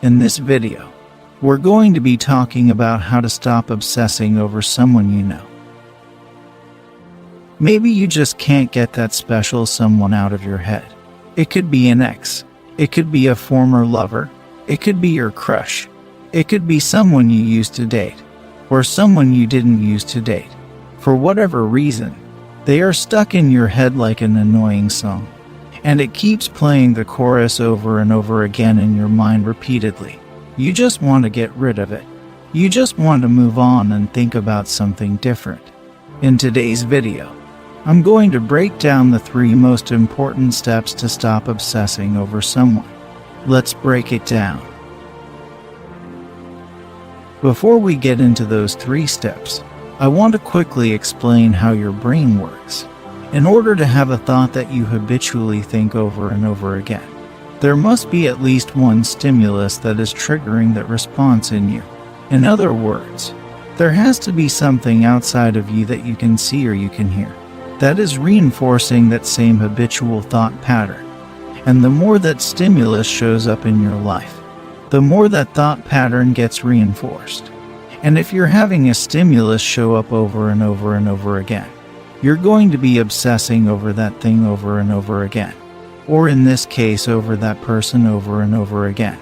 In this video, we're going to be talking about how to stop obsessing over someone you know. Maybe you just can't get that special someone out of your head. It could be an ex. It could be a former lover. It could be your crush. It could be someone you used to date, or someone you didn't used to date. For whatever reason, they are stuck in your head like an annoying song, and it keeps playing the chorus over and over again in your mind repeatedly. You just want to get rid of it. You just want to move on and think about something different. In today's video, I'm going to break down the 3 most important steps to stop obsessing over someone. Let's break it down. Before we get into those 3 steps, I want to quickly explain how your brain works. In order to have a thought that you habitually think over and over again, there must be at least one stimulus that is triggering that response in you. In other words, there has to be something outside of you that you can see or you can hear that is reinforcing that same habitual thought pattern. And the more that stimulus shows up in your life, the more that thought pattern gets reinforced. And if you're having a stimulus show up over and over and over again, you're going to be obsessing over that thing over and over again. Or in this case, over that person over and over again.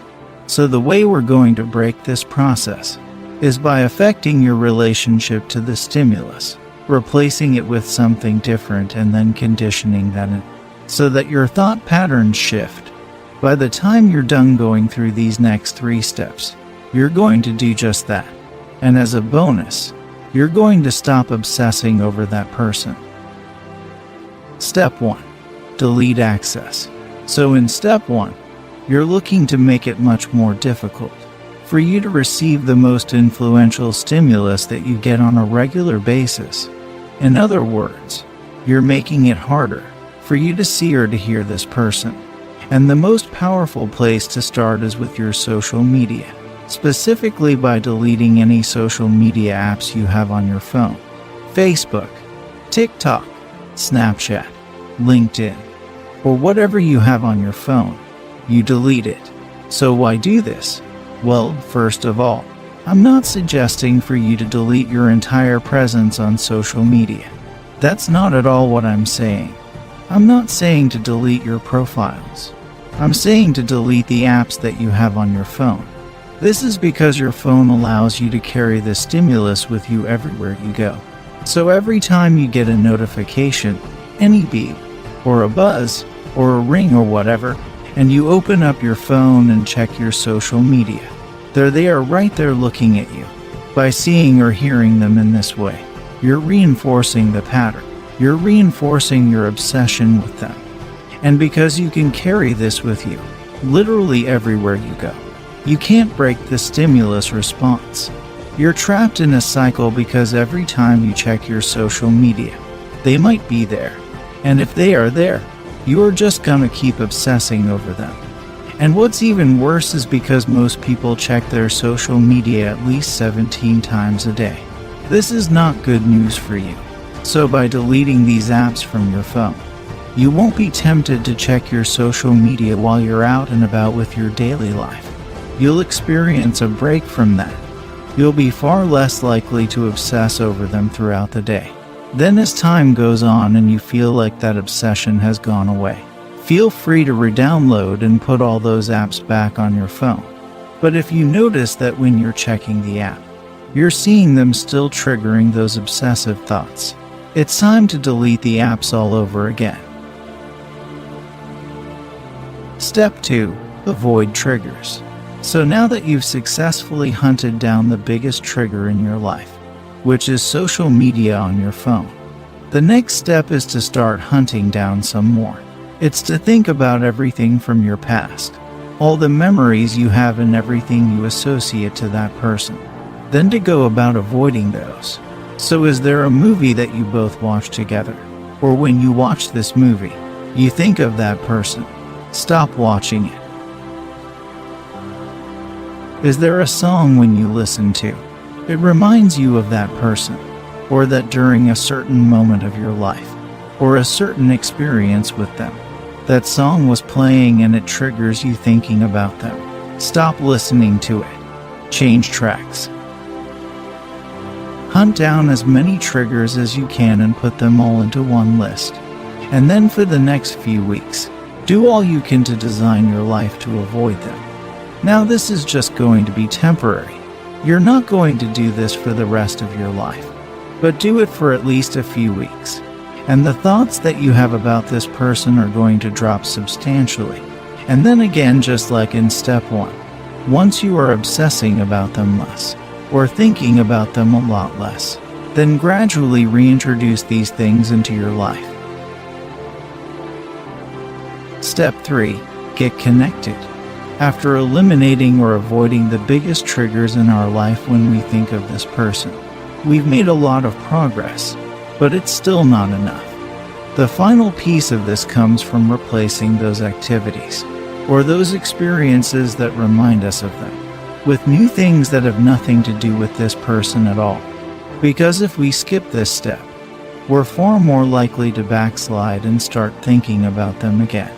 So the way we're going to break this process is by affecting your relationship to the stimulus, replacing it with something different, and then conditioning that in, so that your thought patterns shift. By the time you're done going through these next 3 steps, you're going to do just that. And as a bonus, you're going to stop obsessing over that person. Step 1. Delete access. So in step 1, you're looking to make it much more difficult for you to receive the most influential stimulus that you get on a regular basis. In other words, you're making it harder for you to see or to hear this person. And the most powerful place to start is with your social media. Specifically by deleting any social media apps you have on your phone. Facebook, TikTok, Snapchat, LinkedIn, or whatever you have on your phone, you delete it. So why do this? Well, first of all, I'm not suggesting for you to delete your entire presence on social media. That's not at all what I'm saying. I'm not saying to delete your profiles. I'm saying to delete the apps that you have on your phone. This is because your phone allows you to carry the stimulus with you everywhere you go. So every time you get a notification, any beep, or a buzz, or a ring or whatever, and you open up your phone and check your social media, there they are right there looking at you. By seeing or hearing them in this way, you're reinforcing the pattern. You're reinforcing your obsession with them. And because you can carry this with you, literally everywhere you go, you can't break the stimulus response. You're trapped in a cycle because every time you check your social media, they might be there. And if they are there, you're just gonna keep obsessing over them. And what's even worse is because most people check their social media at least 17 times a day. This is not good news for you. So by deleting these apps from your phone, you won't be tempted to check your social media while you're out and about with your daily life. You'll experience a break from that. You'll be far less likely to obsess over them throughout the day. Then as time goes on and you feel like that obsession has gone away, feel free to re-download and put all those apps back on your phone. But if you notice that when you're checking the app, you're seeing them still triggering those obsessive thoughts, it's time to delete the apps all over again. Step 2. Avoid triggers. So now that you've successfully hunted down the biggest trigger in your life, which is social media on your phone, the next step is to start hunting down some more. It's to think about everything from your past, all the memories you have and everything you associate to that person, then to go about avoiding those. So is there a movie that you both watch together? Or when you watch this movie, you think of that person? Stop watching it. Is there a song when you listen to? It reminds you of that person, or that during a certain moment of your life, or a certain experience with them, that song was playing and it triggers you thinking about them. Stop listening to it. Change tracks. Hunt down as many triggers as you can and put them all into one list. And then for the next few weeks, do all you can to design your life to avoid them. Now this is just going to be temporary. You're not going to do this for the rest of your life, but do it for at least a few weeks. And the thoughts that you have about this person are going to drop substantially. And then again, just like in step 1, once you are obsessing about them less, or thinking about them a lot less, then gradually reintroduce these things into your life. Step 3. Get connected. After eliminating or avoiding the biggest triggers in our life when we think of this person, we've made a lot of progress, but it's still not enough. The final piece of this comes from replacing those activities, or those experiences that remind us of them, with new things that have nothing to do with this person at all. Because if we skip this step, we're far more likely to backslide and start thinking about them again.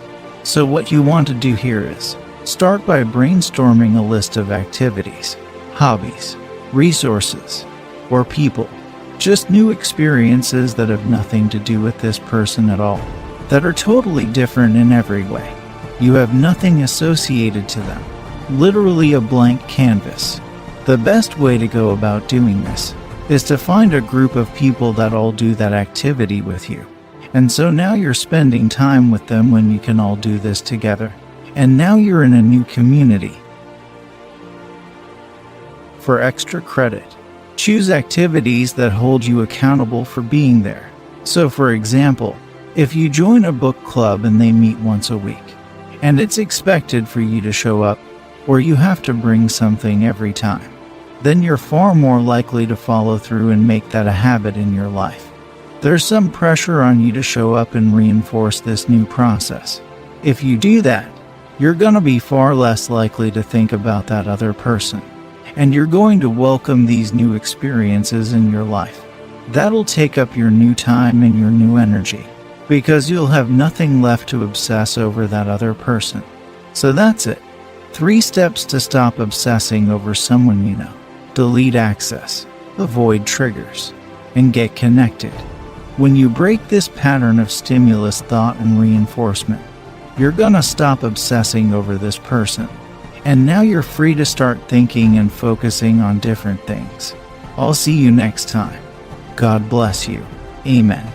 So what you want to do here is start by brainstorming a list of activities, hobbies, resources, or people, just new experiences that have nothing to do with this person at all, that are totally different in every way. You have nothing associated to them. Literally a blank canvas. The best way to go about doing this is to find a group of people that all do that activity with you. And so now you're spending time with them when you can all do this together. And now you're in a new community. For extra credit, choose activities that hold you accountable for being there. So for example, if you join a book club and they meet once a week, and it's expected for you to show up, or you have to bring something every time, then you're far more likely to follow through and make that a habit in your life. There's some pressure on you to show up and reinforce this new process. If you do that, you're going to be far less likely to think about that other person, and you're going to welcome these new experiences in your life. That'll take up your new time and your new energy, because you'll have nothing left to obsess over that other person. So that's it. 3 steps to stop obsessing over someone you know. Delete access, avoid triggers, and get connected. When you break this pattern of stimulus, thought, and reinforcement, you're gonna stop obsessing over this person. And now you're free to start thinking and focusing on different things. I'll see you next time. God bless you. Amen.